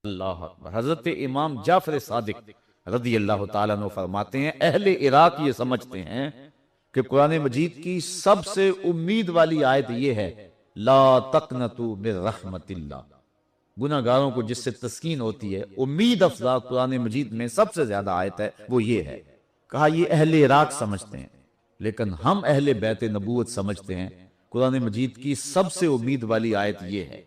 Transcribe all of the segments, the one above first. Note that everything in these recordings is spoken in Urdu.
اللہ اکبر۔ حضرت امام جعفر صادق رضی اللہ تعالیٰ عنہ فرماتے ہیں اہل عراق یہ سمجھتے ہیں کہ قرآن مجید کی سب سے امید والی آیت یہ ہے لا تقنطوا من رحمت اللہ، گناہگاروں کو جس سے تسکین ہوتی ہے، امید افزا قرآن مجید میں سب سے زیادہ آیت ہے وہ یہ ہے۔ کہا یہ اہل عراق سمجھتے ہیں، لیکن ہم اہل بیت نبوت سمجھتے ہیں قرآن مجید کی سب سے امید والی آیت یہ ہے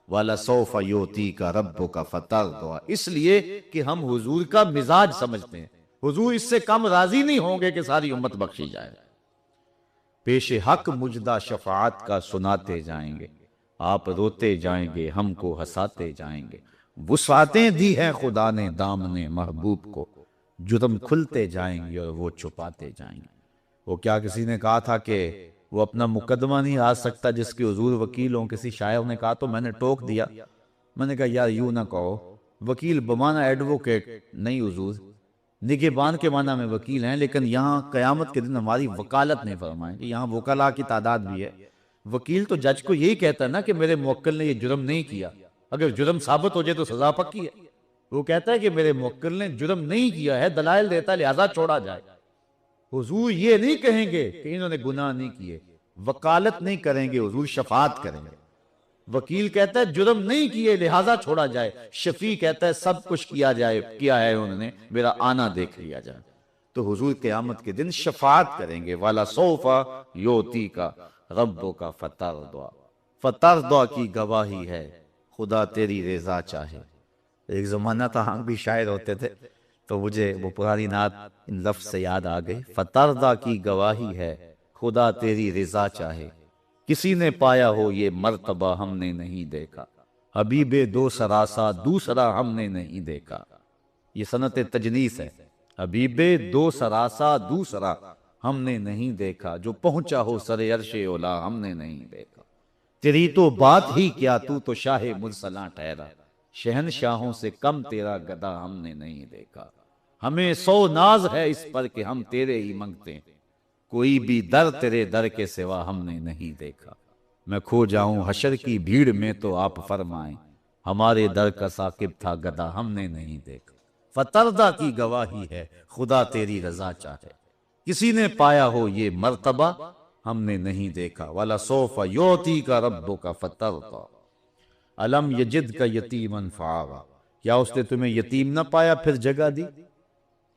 وَلَسَوْفَ يُؤْتِيكَ رَبُّكَ فَتَرْضَىٰ، اس لیے کہ ہم حضور کا مزاج سمجھتے ہیں، حضور اس سے کم راضی نہیں ہوں گے کہ ساری امت بخشی جائے۔ پیش حق مجدہ شفاعت کا سناتے جائیں گے، آپ روتے جائیں گے ہم کو ہنساتے جائیں گے، وسعتیں دی ہیں خدا نے دامن محبوب کو، جرم کھلتے جائیں گے اور وہ چھپاتے جائیں گے۔ وہ کیا کسی نے کہا تھا کہ وہ اپنا مقدمہ نہیں آ سکتا جس کے حضور وکیل ہوں؟ کسی شاعر نے کہا تو میں نے ٹوک دیا، میں نے کہا یار یوں نہ کہو، وکیل بمعنی ایڈوکیٹ نہیں حضور، نگہبان کے معنی میں وکیل ہیں، لیکن یہاں قیامت کے دن ہماری وکالت نہیں فرمائیں کہ یہاں وکلاء کی تعداد بھی ہے۔ وکیل تو جج کو یہی کہتا ہے نا کہ میرے موکل نے یہ جرم نہیں کیا، اگر جرم ثابت ہو جائے تو سزا پکی ہے۔ وہ کہتا ہے کہ میرے موکل نے جرم نہیں کیا ہے، دلائل دیتا ہے لہذا چھوڑا جائے۔ حضور یہ نہیں کہیں گے کہ انہوں نے گناہ نہیں کیے، وکالت نہیں کریں گے، حضور شفاعت کریں گے۔ وکیل کہتا ہے جرم نہیں کیے لہذا چھوڑا جائے، شفیع کہتا ہے سب کچھ کیا ہے انہوں نے، میرا آنا دیکھ لیا جائے۔ تو حضور قیامت کے دن شفاعت کریں گے وَلَسَوْفَ يُؤْتِيكَ رَبُّكَ فَتَرْضَىٰ، فَتَرْضَىٰ کی گواہی ہے خدا تیری رضا چاہے۔ ایک زمانہ تھا ہم بھی شاعر ہوتے تھے تو مجھے وہ پرانی نعت ان لفظ سے یاد آ گئی، فَتَرْضَىٰ کی گواہی ہے خدا تیری رضا چاہے، کسی نے پایا ہو یہ مرتبہ ہم نے نہیں دیکھا، حبیب دو سراسا دوسرا ہم نے نہیں دیکھا۔ یہ سنت تجنیس ہے، حبیب دو سراسا دوسرا ہم نے نہیں دیکھا، جو پہنچا ہو سر عرش اولا ہم نے نہیں دیکھا۔ تیری تو بات ہی کیا تو تو شاہ مرسلاں ٹھہرا، شہنشاہوں سے کم تیرا گدا ہم نے نہیں دیکھا۔ ہمیں سو ناز ہے اس پر کہ ہم تیرے ہی منگتے ہیں، کوئی بھی در تیرے در کے سوا ہم نے نہیں دیکھا۔ میں کھو جاؤں حشر کی بھیڑ میں تو آپ فرمائیں، ہمارے در کا ثاقب تھا گدا ہم نے نہیں دیکھا۔ فترضیٰ کی گواہی ہے خدا تیری رضا چاہے، کسی نے پایا ہو یہ مرتبہ ہم نے نہیں دیکھا۔ وَلَسَوْفَ يُؤْتِيكَ رَبُّكَ فَتَرْضَىٰ أَلَمْ يَجِدْكَ يَتِيمًا فَآوَىٰ، کیا اس نے تمہیں یتیم نہ پایا پھر جگہ دی؟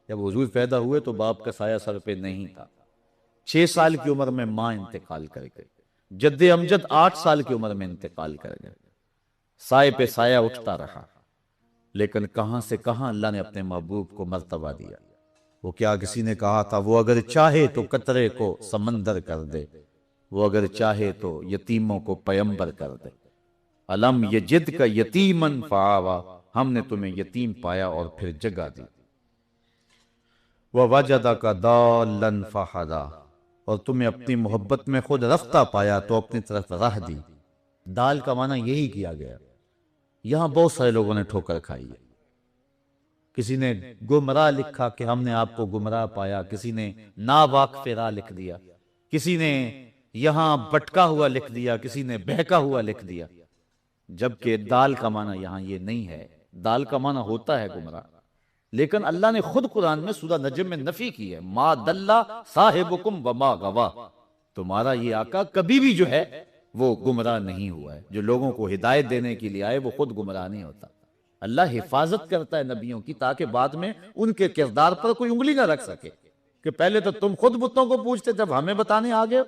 جب حضور پیدا ہوئے تو باپ کا سایہ سر پہ نہیں تھا، 6 سال کی عمر میں ماں انتقال کر گئی، جد امجد 8 سال کی عمر میں انتقال کر گئے، سائے پہ سایہ اٹھتا رہا، لیکن کہاں سے کہاں اللہ نے اپنے محبوب کو مرتبہ دیا۔ وہ کیا کسی نے کہا تھا وہ اگر چاہے تو قطرے کو سمندر کر دے، وہ اگر چاہے تو یتیموں کو پیمبر کر دے۔ الم یجدک یتیمن فآویٰ، ہم نے تمہیں یتیم پایا اور پھر جگہ دی۔ وَوَجَدَكَ ضَالًّا فَہَدَىٰ، اور تمہیں اپنی محبت میں خود رفتہ پایا تو اپنی طرف راہ دی۔ دال کا معنی یہی کیا گیا۔ یہاں بہت سارے لوگوں نے ٹھوکر کھائی ہے، کسی نے گمراہ لکھا کہ ہم نے آپ کو گمراہ پایا، کسی نے ناواقف راہ لکھ دیا، کسی نے یہاں بٹکا ہوا لکھ دیا، کسی نے بہکا ہوا لکھ دیا، جبکہ دال کا معنی یہاں یہ نہیں ہے۔ دال کا معنی ہوتا ہے گمراہ، لیکن اللہ نے خود قرآن میں سورہ نجم میں نفی کی ہے، ما دل صاحبکم وما غوا، تمہارا یہ آقا کبھی بھی جو ہے وہ گمراہ نہیں ہوا ہے۔ جو لوگوں کو ہدایت دینے کے لیے آئے وہ خود گمراہ نہیں ہوتا۔ اللہ حفاظت کرتا ہے نبیوں کی تاکہ بعد میں ان کے کردار پر کوئی انگلی نہ رکھ سکے کہ پہلے تو تم خود بتوں کو پوچھتے جب ہمیں بتانے آگے۔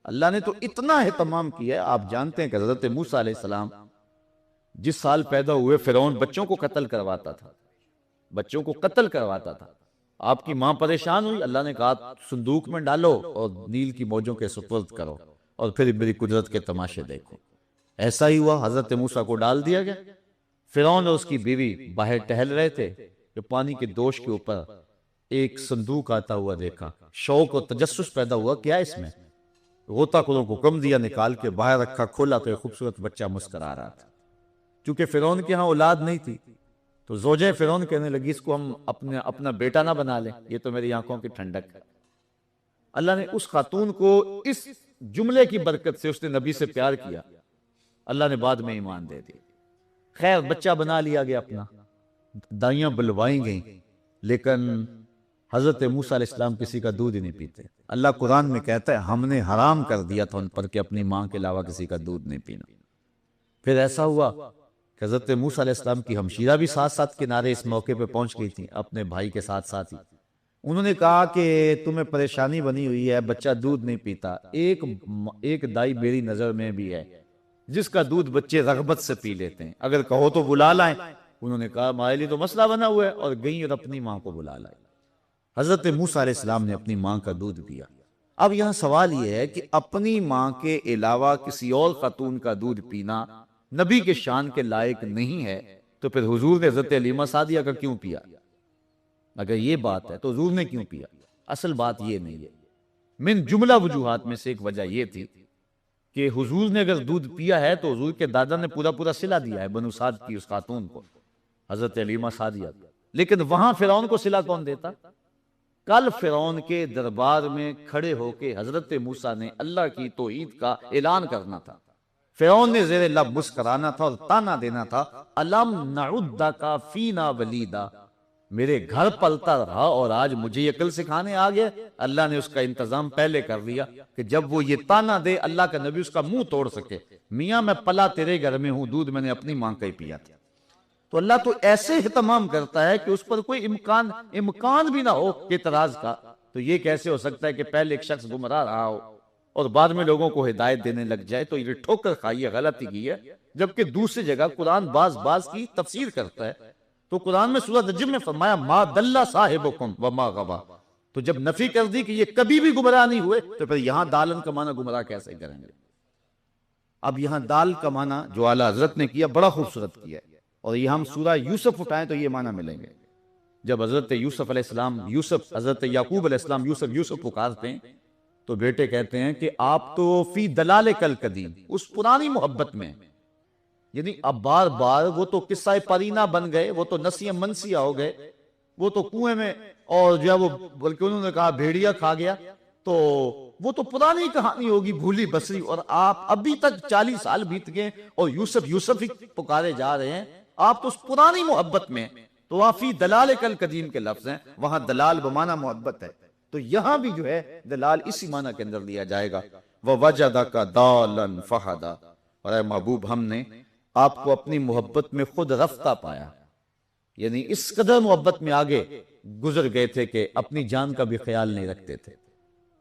اللہ نے تو اتنا اہتمام کیا ہے، آپ جانتے ہیں کہ حضرت موسیٰ علیہ السلام جس سال پیدا ہوئے فرعون بچوں کو قتل کرواتا تھا، بچوں کو قتل کرواتا تھا۔ آپ کی ماں پریشان ہوئی، اللہ نے کہا صندوق میں ڈالو اور نیل کی موجوں کے سپرد کرو اور پھر میری قدرت کے تماشے دیکھو۔ ایسا ہی ہوا، حضرت موسیٰ کو ڈال دیا گیا۔ فرعون اور اس کی بیوی باہر ٹہل رہے تھے کہ پانی کے دوش کے اوپر ایک صندوق آتا ہوا دیکھا، شوق اور تجسس پیدا ہوا، کیا اس میں؟ غوطہ خوروں کو حکم دیا، نکال کے باہر رکھا، کھولا تو ایک خوبصورت بچہ مسکرا رہا تھا۔ چونکہ فرعون کے ہاں اولاد نہیں تھی تو زوجہ فرعون کہنے لگی اس کو ہم اپنا بیٹا نہ بنا لیں، یہ تو میری آنکھوں کی ٹھنڈک ہے۔ اللہ نے اس خاتون کو اس جملے کی برکت سے، اس نے نبی سے پیار کیا، اللہ نے بعد میں ایمان دے دیا۔ خیر بچہ بنا لیا گیا اپنا، دائیاں بلوائی گئیں، لیکن حضرت موسیٰ علیہ السلام کسی کا دودھ ہی نہیں پیتے۔ اللہ قرآن میں کہتا ہے ہم نے حرام کر دیا تھا ان پر کہ اپنی ماں کے علاوہ کسی کا دودھ نہیں پینا۔ پھر ایسا ہوا کہ حضرت موسیٰ علیہ السلام کی ہمشیرہ بھی ساتھ ساتھ کنارے اس موقع پہ پہنچ گئی تھی اپنے بھائی کے ساتھ ساتھ ہی۔ انہوں نے کہا کہ تمہیں پریشانی بنی ہوئی ہے، بچہ دودھ نہیں پیتا، ایک دائی میری نظر میں بھی ہے جس کا دودھ بچے رغبت سے پی لیتے ہیں، اگر کہو تو بلا لائیں۔ انہوں نے کہا ہمارے لیے تو مسئلہ بنا ہوا ہے، اور گئیں اور اپنی ماں کو بلا لائی۔ حضرت موسیٰ علیہ السلام نے اپنی ماں کا دودھ پیا۔ اب یہاں سوال یہ ہے کہ اپنی ماں کے علاوہ کسی اور خاتون کا دودھ پینا نبی کے شان کے لائق نہیں ہے، تو پھر حضور نے حضرت حلیمہ سعدیہ کا کیوں پیا؟ اگر یہ بات ہے تو حضور نے کیوں پیا؟ اصل بات یہ نہیں ہے، من جملہ وجوہات میں سے ایک وجہ یہ تھی کہ حضور نے اگر دودھ پیا ہے تو حضور کے دادا نے پورا صلہ دیا ہے بنو سعد کی اس خاتون کو، حضرت حلیمہ سعدیہ، لیکن وہاں فرعون کو صلہ کون دیتا؟ کل فرعون کے دربار میں کھڑے ہو کے حضرت موسیٰ نے اللہ کی توحید کا اعلان کرنا تھا، فرعون نے زیر لب مسکرانا تھا اور تانا دینا تھا الم نعدک فینا ولیدا، میرے گھر پلتا رہا اور آج مجھے یہ عقل سکھانے آ گیا۔ اللہ نے اس کا انتظام پہلے کر لیا کہ جب وہ یہ تانا دے اللہ کا نبی اس کا منہ توڑ سکے، میاں میں پلا تیرے گھر میں ہوں، دودھ میں نے اپنی ماں کا ہی پیا تھا۔ تو اللہ تو ایسے اہتمام کرتا ہے کہ اس پر کوئی امکان بھی نہ ہو اعتراض کا۔ تو یہ کیسے ہو سکتا ہے کہ پہلے ایک شخص گمراہ رہا ہو اور بعد میں لوگوں کو ہدایت دینے لگ جائے؟ تو یہ ٹھوکر کھائی ہے، غلطی کی ہے۔ جبکہ دوسری جگہ قرآن بعض کی تفسیر کرتا ہے، تو قرآن میں سورہ نجم میں فرمایا ما دل صاحبکم وما غوا، تو جب نفی کر دی کہ یہ کبھی بھی گمراہ نہیں ہوئے، تو پھر یہاں دالن کا معنی گمراہ کیسے کریں گے؟ اب یہاں دال کا معنی جو اعلیٰ حضرت نے کیا بڑا خوبصورت کیا ہے، اور یہ ہم سورہ یوسف اٹھائیں تو یہ معنی ملیں گے۔ جب حضرت یوسف علیہ السلام حضرت یعقوب علیہ السلام یوسف پکارتے ہیں تو بیٹے کہتے ہیں کہ آپ تو فی دلال کل قدیم، اس پرانی محبت میں، یعنی اب بار بار وہ تو قصہ پرینہ بن گئے، وہ تو نسیہ منسیہ ہو گئے، وہ تو کنویں میں، اور جو ہے وہ بلکہ انہوں نے کہا بھیڑیا کھا گیا، تو وہ تو پرانی کہانی ہوگی بھولی بسری، اور آپ ابھی تک 40 سال بیت گئے اور یوسف ہی پکارے جا رہے ہیں، آپ تو اس پرانی محبت میں۔ تو وہاں فی دلال کل قدیم کے لفظ ہیں، وہاں دلال بمعنی محبت ہے، تو یہاں بھی جو ہے دلال اسی معنی کے اندر لیا جائے گا۔ وَوَجَدَكَ ضَالًّا فَہَدَىٰ، اور اے محبوب ہم نے آپ کو اپنی محبت میں خود رفتہ پایا، یعنی اس قدر محبت میں آگے گزر گئے تھے کہ اپنی جان کا بھی خیال نہیں رکھتے تھے،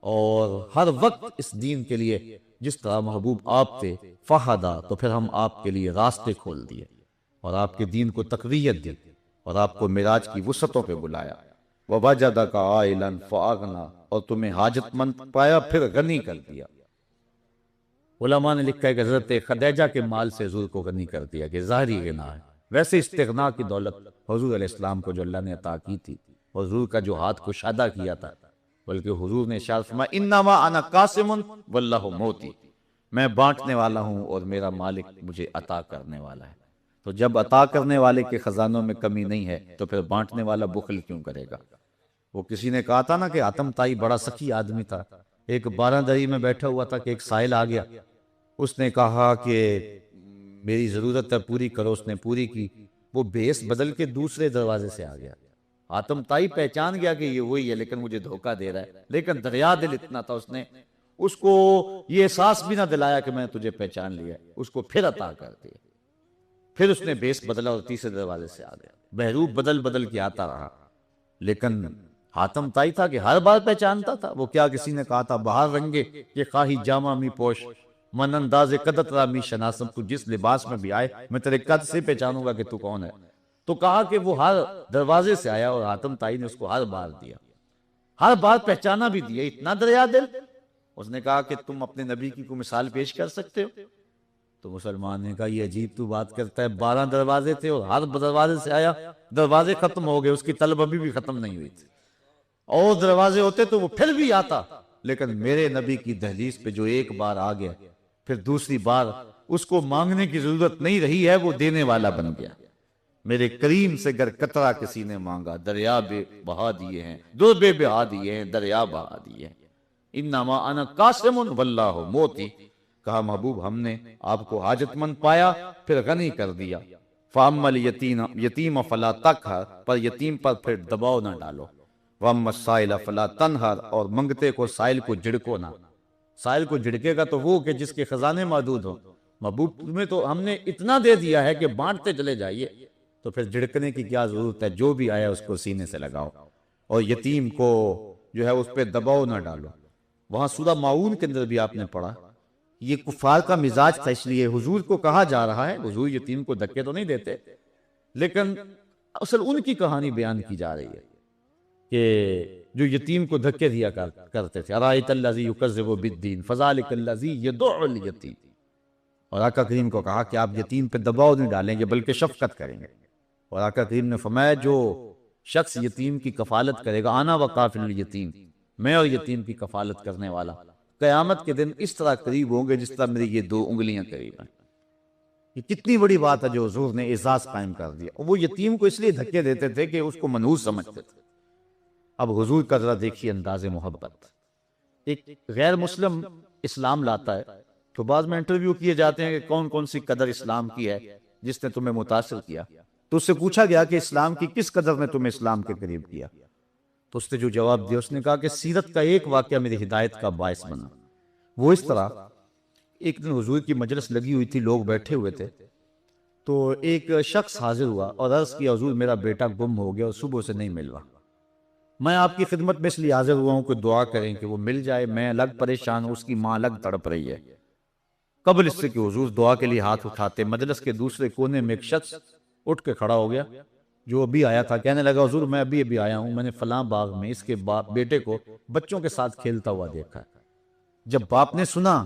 اور ہر وقت اس دین کے لیے جس طرح محبوب آپ تھے فہدا، تو پھر ہم آپ کے لیے راستے کھول دیے اور آپ کے دین کو تقویت دی اور آپ کو معراج کی وسعتوں پہ بلایا۔ وَوَجَدَكَ عَائِلًا فَأَغْنَىٰ، اور تمہیں حاجت مند پایا پھر غنی کر دیا۔ علماء نے لکھا ہے کہ حضرت خدیجہ کے مال سے حضور کو غنی کر دیا، کہ ظاہری غنا ہے۔ ویسے استغنا کی دولت حضور علیہ السلام کو جو اللہ نے عطا کی تھی، حضور کا جو ہاتھ کشادہ کیا تھا، بلکہ حضور نے ارشاد فرمایا انما انا قاسم واللہ موتی، میں بانٹنے والا ہوں اور میرا مالک مجھے عطا کرنے والا ہے۔ تو جب عطا کرنے والے کے خزانوں میں کمی نہیں ہے تو پھر بانٹنے والا بخل کیوں کرے گا؟ وہ کسی نے کہا تھا نا کہ آتم تائی بڑا سخی آدمی تھا، ایک 12 دری میں بیٹھا ہوا تھا کہ ایک سائل آ گیا، اس نے کہا کہ میری ضرورت ہے پوری کرو، اس نے پوری کی، وہ بیس بدل کے دوسرے دروازے سے آ گیا۔ آتم تائی پہچان گیا کہ یہ وہی ہے لیکن مجھے دھوکہ دے رہا ہے، لیکن دریا دل اتنا تھا، اس نے اس کو یہ احساس بھی نہ دلایا کہ میں نے تجھے پہچان لیا، اس کو پھر عطا کر دیا۔ پھر اس نے بیس بدلا اور تیسرے دروازے سے آ گیا، بہروپ بدل بدل کے آتا رہا، لیکن حاتم تائی تھا کہ ہر بار پہچانتا تھا۔ وہ کیا کسی نے کہا تھا بہار رنگے کہ خواہی جامہ می پوش، من انداز قدت را می شناسم، تو جس لباس میں بھی آئے میں تیرے قد سے پہچانوں گا کہ تو کون ہے۔ تو کہا کہ وہ ہر دروازے سے آیا اور حاتم تائی نے اس کو ہر بار دیا، ہر بار پہچانا بھی دیا، اتنا دریا دل۔ اس نے کہا کہ تم اپنے نبی کی کوئی مثال پیش کر سکتے ہو؟ تو مسلمان نے کہا یہ عجیب تو بات کرتا ہے، 12 دروازے تھے اور ہر دروازے سے آیا، دروازے ختم ہو گئے، اس کی طلب ابھی بھی ختم نہیں ہوئی تھی، اور دروازے ہوتے تو وہ پھر بھی آتا، لیکن میرے نبی کی دہلیز پہ جو ایک بار آ گیا پھر دوسری بار اس کو مانگنے کی ضرورت نہیں رہی ہے، وہ دینے والا بن گیا۔ میرے کریم سے گر قطرہ کسی نے مانگا، دریا بے بہا دیے ہیں، دو بے بہا دیے ہیں، دریا بہا دیے ہیں۔ انما انا قاسم واللہ موتی، کہا محبوب ہم نے آپ کو حاجت مند پایا پھر غنی کر دیا۔ فَأَمَّا الْيَتِيمَ فَلَا تَقْهَرْ، پر یتیم پر پھر دباؤ نہ ڈالو، وَأَمَّا السَّائِلَ فَلَا تَنْهَرْ، اور منگتے کو سائل کو جھڑکو نہ۔ سائل کو جھڑکے گا تو وہ کہ جس کے خزانے محدود ہوں، محبوب تمہیں تو ہم نے اتنا دے دیا ہے کہ بانٹتے چلے جائیے، تو پھر جھڑکنے کی کیا ضرورت ہے؟ جو بھی آیا اس کو سینے سے لگاؤ، اور یتیم کو جو ہے اس پہ دباؤ نہ ڈالو۔ وہاں سورہ معون کے اندر بھی آپ نے پڑھا، یہ کفار کا مزاج تھا، اس لیے حضور کو کہا جا رہا ہے، حضور یتیم کو دھکے تو نہیں دیتے، لیکن اصل ان کی کہانی بیان کی جا رہی ہے کہ جو یتیم کو دھکے دیا کرتے تھے۔ ارائیت الذی یکذب بالدین فذلک الذی یدع الیتیم، اور آقا کریم کو کہا کہ آپ یتیم پہ دباؤ نہیں ڈالیں گے بلکہ شفقت کریں گے، اور آقا کریم نے فرمایا جو شخص یتیم کی کفالت کرے گا، انا وکافل الیتیم، میں اور یتیم کی کفالت کرنے والا، قیامت کے دن اس طرح قریب ہوں گے جس طرح میری یہ 2 انگلیاں قریب ہیں۔ یہ کتنی بڑی بات ہے جو حضور نے اعزاز قائم کر دیا۔ اور وہ یتیم کو اس لیے دھکے دیتے تھے کہ اس کو منحوس سمجھتے تھے۔ اب حضور کا ذرا دیکھیے انداز محبت، ایک غیر مسلم اسلام لاتا ہے تو بعض میں انٹرویو کیے جاتے ہیں کہ کون کون سی قدر اسلام کی ہے جس نے تمہیں متاثر کیا، تو اس سے پوچھا گیا کہ اسلام کی کس قدر نے تمہیں اسلام کے قریب کیا، تو اس نے جو جواب دیا، اس نے کہا کہ سیرت کا ایک واقعہ میری ہدایت کا باعث بنا۔ وہ اس طرح، ایک دن حضور کی مجلس لگی ہوئی تھی، لوگ بیٹھے ہوئے تھے، تو ایک شخص حاضر ہوا اور عرض کیا حضور میرا بیٹا گم ہو گیا اور صبح سے نہیں مل رہا، میں آپ کی خدمت میں اس لیے حاضر ہوا ہوں کہ دعا کریں کہ وہ مل جائے، میں الگ پریشان ہوں، اس کی ماں الگ تڑپ رہی ہے۔ قبل اس سے کہ حضور دعا کے لیے ہاتھ اٹھاتے، مجلس کے دوسرے کونے میں ایک شخص اٹھ کے کھڑا ہو گیا جو ابھی آیا تھا، کہنے لگا حضور میں ابھی آیا ہوں، میں نے فلاں باغ میں اس کے بیٹے کو بچوں کے ساتھ کھیلتا ہوا دیکھا ہے۔ جب باپ نے سنا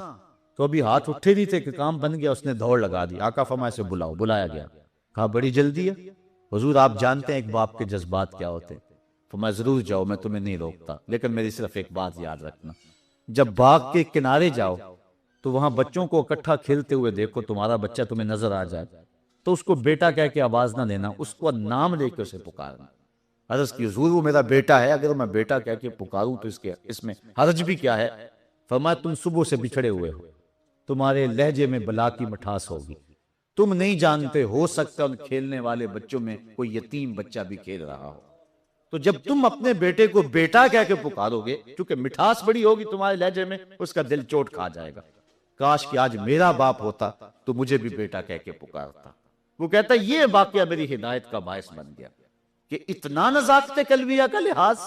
تو ابھی ہاتھ اٹھے نہیں تھے کہ کام بن گیا، اس نے دوڑ لگا دی، آقا فرمائے سے بلاؤ، بلایا گیا، کہا بڑی جلدی ہے حضور، آپ جانتے ہیں ایک باپ کے جذبات کیا ہوتے ہیں، فرمایا ضرور جاؤ، میں تمہیں نہیں روکتا، لیکن میری صرف ایک بات یاد رکھنا، جب باغ کے کنارے جاؤ تو وہاں بچوں کو اکٹھا کھیلتے ہوئے دیکھو، تمہارا بچہ تمہیں نظر آ جائے تو اس کو بیٹا کہہ کے آواز نہ لینا، اس کو نام لے کے اسے پکارنا۔ عرض کی حضور وہ میرا بیٹا ہے، اگر میں بیٹا کہہ کے پکاروں تو اس میں حرج بھی کیا ہے؟ فرمایا تم صبح سے بچھڑے ہوئے ہو، تمہارے لہجے میں بلا کی مٹھاس ہوگی، تم نہیں جانتے، ہو سکتا ان کھیلنے والے بچوں میں کوئی یتیم بچہ بھی کھیل رہا ہو، تو جب تم اپنے بیٹے کو بیٹا کہہ کے پکارو گے، چونکہ مٹھاس بڑی ہوگی تمہارے لہجے میں، اس کا دل چوٹ کھا جائے گا، کاش کہ آج میرا باپ ہوتا تو مجھے بھی بیٹا کہہ کے پکارتا۔ وہ کہتا ہے یہ واقعہ میری ہدایت کا باعث بن گیا کہ اتنا نزاکت قلبیہ کا لحاظ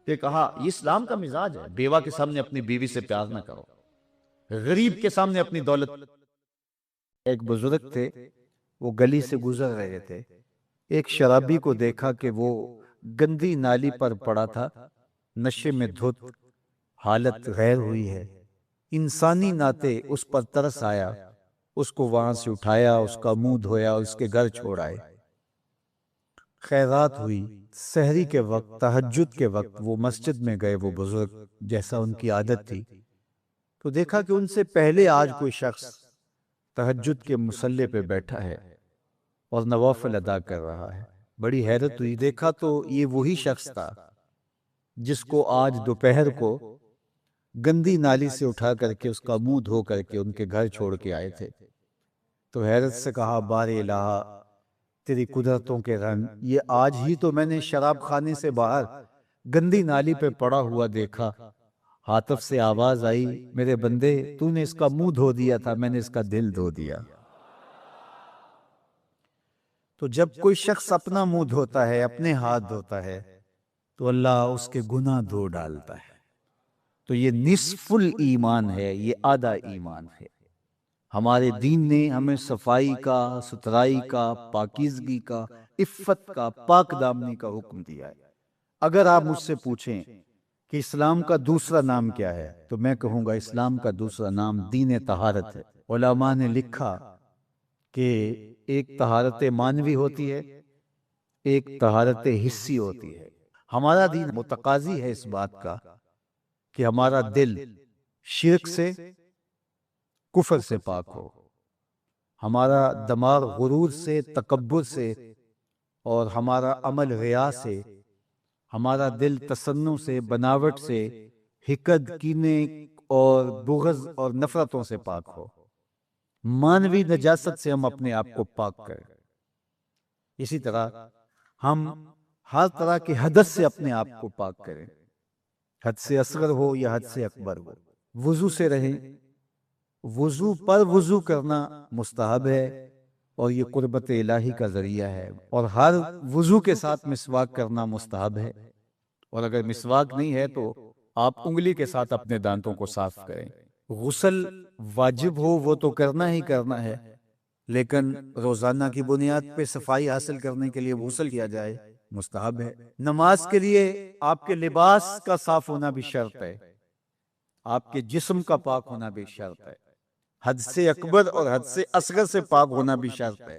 کہ کہا یہ اسلام کا مزاج ہے، بیوہ کے سامنے اپنی بیوی سے پیار نہ کرو، غریب کے سامنے اپنی دولت۔ ایک بزرگ تھے، وہ گلی سے گزر رہے تھے، ایک شرابی کو دیکھا کہ وہ گندی نالی پر پڑا تھا، نشے میں دھت، حالت غیر ہوئی ہے، انسانی ناطے اس پر ترس آیا، اس کو وہاں سے اٹھایا، اس کا منہ دھویا اور اس کے گھر چھوڑ آئے۔ خیرات ہوئی، سحری کے وقت، تہجد کے وقت وہ مسجد میں گئے، وہ بزرگ جیسا ان کی عادت تھی، تو دیکھا کہ ان سے پہلے آج کوئی شخص تہجد کے مصلی پہ بیٹھا ہے اور نوافل ادا کر رہا ہے۔ بڑی حیرت ہوئی، دیکھا تو یہ وہی شخص تھا جس کو آج دوپہر کو گندی نالی سے اٹھا کر کے اس کا منہ دھو کر کے ان کے گھر چھوڑ کے آئے تھے۔ تو حیرت سے کہا بار الہ تیری قدرتوں کے رنگ، یہ آج ہی تو میں نے شراب خانے سے باہر گندی نالی پہ پڑا ہوا دیکھا، عاطف سے آواز آئی میرے بندے تو نے اس کا منہ دھو دیا تھا، میں نے اس کا دل دھو دیا۔ تو جب کوئی شخص اپنا منہ دھوتا ہے، اپنے ہاتھ دھوتا ہے، تو اللہ اس کے گناہ دھو ڈالتا ہے۔ تو یہ نصف الایمان ہے، یہ آدھا ایمان ہے۔ ہمارے دین نے ہمیں صفائی کا، ستھرائی کا، پاکیزگی کا، عفت کا، پاک دامنی کا حکم دیا ہے۔ اگر آپ مجھ سے پوچھیں کہ اسلام کا دوسرا نام کیا ہے تو میں کہوں گا اسلام کا دوسرا نام دین طہارت ہے۔ علماء نے لکھا کہ ایک طہارت مانوی ہوتی ہے، ایک طہارت حسی ہوتی ہے۔ ہمارا دین متقاضی ہے اس بات کا کہ ہمارا دل شرک سے، کفر سے پاک ہو، ہمارا دماغ غرور سے، تکبر سے، اور ہمارا عمل ریا سے، ہمارا دل تصنع سے، بناوٹ سے، حقد، کینے اور بغض اور نفرتوں سے پاک ہو، مانوی نجاست سے ہم اپنے آپ کو پاک کریں۔ اسی طرح ہم ہر طرح کے حدث سے اپنے آپ کو پاک کریں، حد سے اصغر ہو یا حد سے اکبر ہو۔ وضو سے رہیں، وضو پر وضو کرنا مستحب ہے اور یہ قربت الہی کا ذریعہ ہے، اور ہر وضو کے ساتھ مسواک کرنا مستحب ہے، اور اگر مسواک نہیں ہے تو آپ انگلی کے ساتھ اپنے دانتوں کو صاف کریں۔ غسل واجب ہو وہ تو کرنا ہی کرنا ہے، لیکن روزانہ کی بنیاد پہ صفائی حاصل کرنے کے لیے غسل کیا جائے مستحب ہے۔ نماز کے لیے آپ کے لباس کا صاف ہونا بھی شرط ہے، آپ کے جسم کا پاک ہونا بھی شرط ہے، حد سے اکبر اور حد سے اصغر سے پاک ہونا بھی شرط ہے،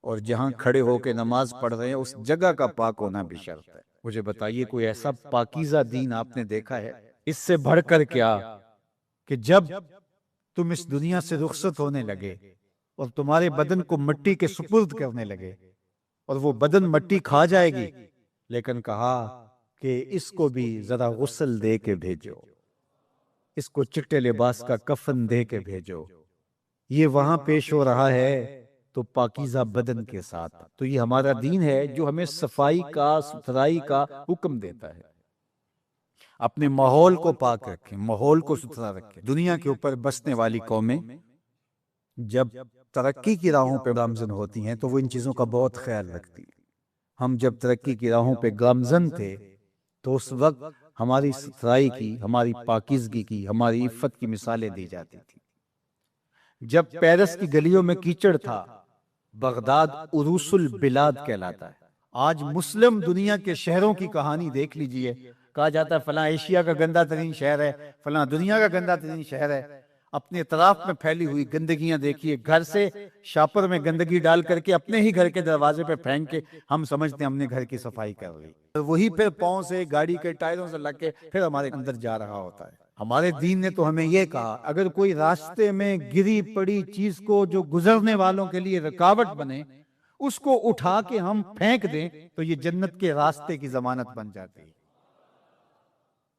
اور جہاں کھڑے ہو کے نماز پڑھ رہے ہیں اس جگہ کا پاک ہونا بھی شرط ہے۔ مجھے بتائیے کوئی ایسا پاکیزہ دین آپ نے دیکھا ہے؟ اس سے بڑھ کر کیا کہ جب تم اس دنیا سے رخصت ہونے لگے اور تمہارے بدن کو مٹی کے سپرد کرنے لگے، اور وہ بدن مٹی کھا جائے گی، لیکن کہا کہ اس کو بھی ذرا غسل دے کے بھیجو، اس کو چٹے لباس کا کفن دے کے بھیجو۔ یہ وہاں پیش ہو رہا ہے تو پاکیزہ بدن کے ساتھ۔ تو یہ ہمارا دین ہے جو ہمیں صفائی کا، ستھرائی کا حکم دیتا ہے۔ اپنے ماحول کو پاک رکھیں، ماحول کو ستھرا رکھیں۔ دنیا کے اوپر بسنے والی قومیں جب ترقی کی راہوں پہ گامزن ہوتی ہیں تو وہ ان چیزوں کا بہت خیال رکھتی ہیں۔ ہم جب ترقی کی راہوں پہ گامزن تھے تو اس وقت ہماری ستھرائی کی، ہماری پاکیزگی کی، ہماری عفت کی مثالیں دی جاتی تھی۔ جب پیرس کی گلیوں میں کیچڑ تھا، بغداد عروس البلاد کہلاتا ہے۔ آج مسلم دنیا کے شہروں کی کہانی دیکھ لیجئے، کہا جاتا ہے فلاں ایشیا کا گندہ ترین شہر ہے، فلاں دنیا کا گندہ ترین شہر ہے۔ اپنے اطراف میں پھیلی ہوئی گندگیاں دیکھیے، گھر سے شاپر میں گندگی ڈال کر کے اپنے ہی گھر کے دروازے پہ پھینک کے ہم سمجھتے ہیں ہم نے گھر کی صفائی کر لی، وہی پھر پاؤں سے، گاڑی کے ٹائروں سے لگ کے پھر ہمارے اندر جا رہا ہوتا ہے۔ ہمارے دین نے تو ہمیں یہ کہا اگر کوئی راستے میں گری پڑی چیز کو جو گزرنے والوں کے لیے رکاوٹ بنے اس کو اٹھا کے ہم پھینک دیں تو یہ جنت کے راستے کی ضمانت بن جاتی ہے۔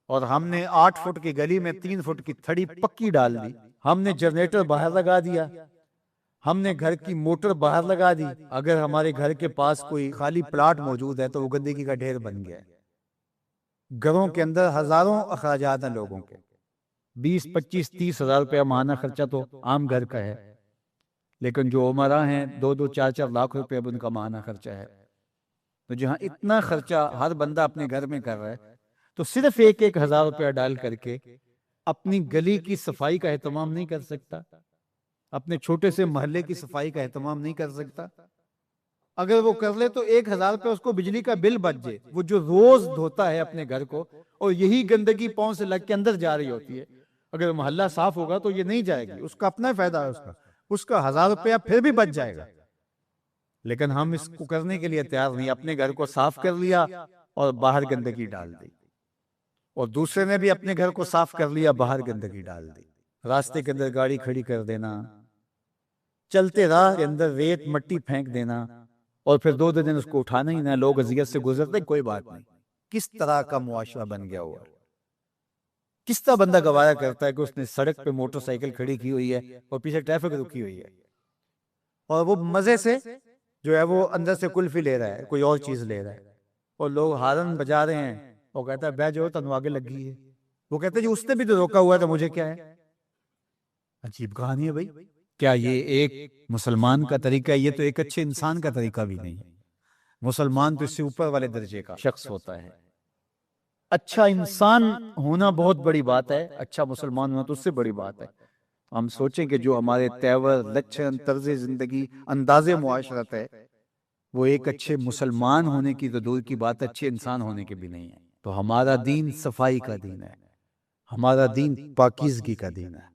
اور ہم نے 8 فٹ کی گلی میں 3 فٹ کی تھڑی پکی ڈال دی، ہم نے جنریٹر باہر لگا دیا، ہم نے گھر کی موٹر باہر لگا دی۔ اگر ہمارے گھر کے پاس کوئی خالی پلاٹ موجود ہے تو وہ گندگی کا ڈھیر بن گیا ہے۔ گھروں کے اندر ہزاروں اخراجات ہیں لوگوں کے، 20 25 30 ہزار روپیہ ماہانہ خرچہ تو عام گھر کا ہے، لیکن جو عمرہ ہیں 2 4 لاکھ روپے اب ان کا ماہانہ خرچہ ہے۔ تو جہاں اتنا خرچہ ہر بندہ اپنے گھر میں کر رہا ہے تو صرف 1 ہزار روپیہ ڈال کر کے اپنی گلی کی صفائی کا اہتمام نہیں کر سکتا، اپنے چھوٹے سے محلے کی صفائی کا اہتمام نہیں کر سکتا۔ اگر وہ کر لے تو 1,000 روپے اس کو بجلی کا بل بچ جائے، وہ جو روز دھوتا ہے اپنے گھر کو اور یہی گندگی پاؤں سے لگ کے اندر جا رہی ہوتی ہے، اگر محلہ صاف ہوگا تو یہ نہیں جائے گی، اس کا اپنا فائدہ ہے، اس کا 1,000 روپیہ پھر بھی بچ جائے گا۔ لیکن ہم اس کو کرنے کے لیے تیار نہیں، اپنے گھر کو صاف کر لیا اور باہر گندگی ڈال دی، اور دوسرے نے بھی اپنے گھر کو صاف کر لیا، باہر گندگی ڈال دی۔ راستے کے اندر گاڑی کھڑی کر دینا، چلتے راہ کے اندر ریت مٹی پھینک دینا، اور پھر 2 دن اس کو اٹھانا ہی نہ، لوگ اذیت سے گزرتے کوئی بات نہیں۔ کس طرح کا معاشرہ بن گیا ہوا، کس طرح بندہ گوارا کرتا ہے کہ اس نے سڑک پہ موٹر سائیکل کھڑی کی ہوئی ہے اور پیچھے ٹریفک رکی ہوئی ہے، اور وہ مزے سے جو ہے وہ اندر سے کلفی لے رہا ہے، کوئی اور چیز لے رہا ہے، اور لوگ ہارن بجا رہے ہیں، وہ کہتا ہے بے جو تنو آگے لگی ہے، وہ کہتا ہے جی اس نے بھی تو روکا ہوا ہے تو مجھے کیا ہے۔ عجیب کہانی ہے بھائی، کیا یہ ایک مسلمان کا طریقہ ہے؟ یہ تو ایک اچھے انسان کا طریقہ بھی نہیں ہے۔ مسلمان تو اس سے اوپر والے درجے کا شخص ہوتا ہے۔ اچھا انسان ہونا بہت بڑی بات ہے، اچھا مسلمان ہونا تو اس سے بڑی بات ہے۔ ہم سوچیں کہ جو ہمارے تیور، لچھن، طرز زندگی، انداز معاشرت ہے، وہ ایک اچھے مسلمان ہونے کی تو دور کی بات، اچھے انسان ہونے کے بھی نہیں ہے۔ تو ہمارا دین صفائی کا دین ہے، ہمارا دین پاکیزگی کا دین ہے۔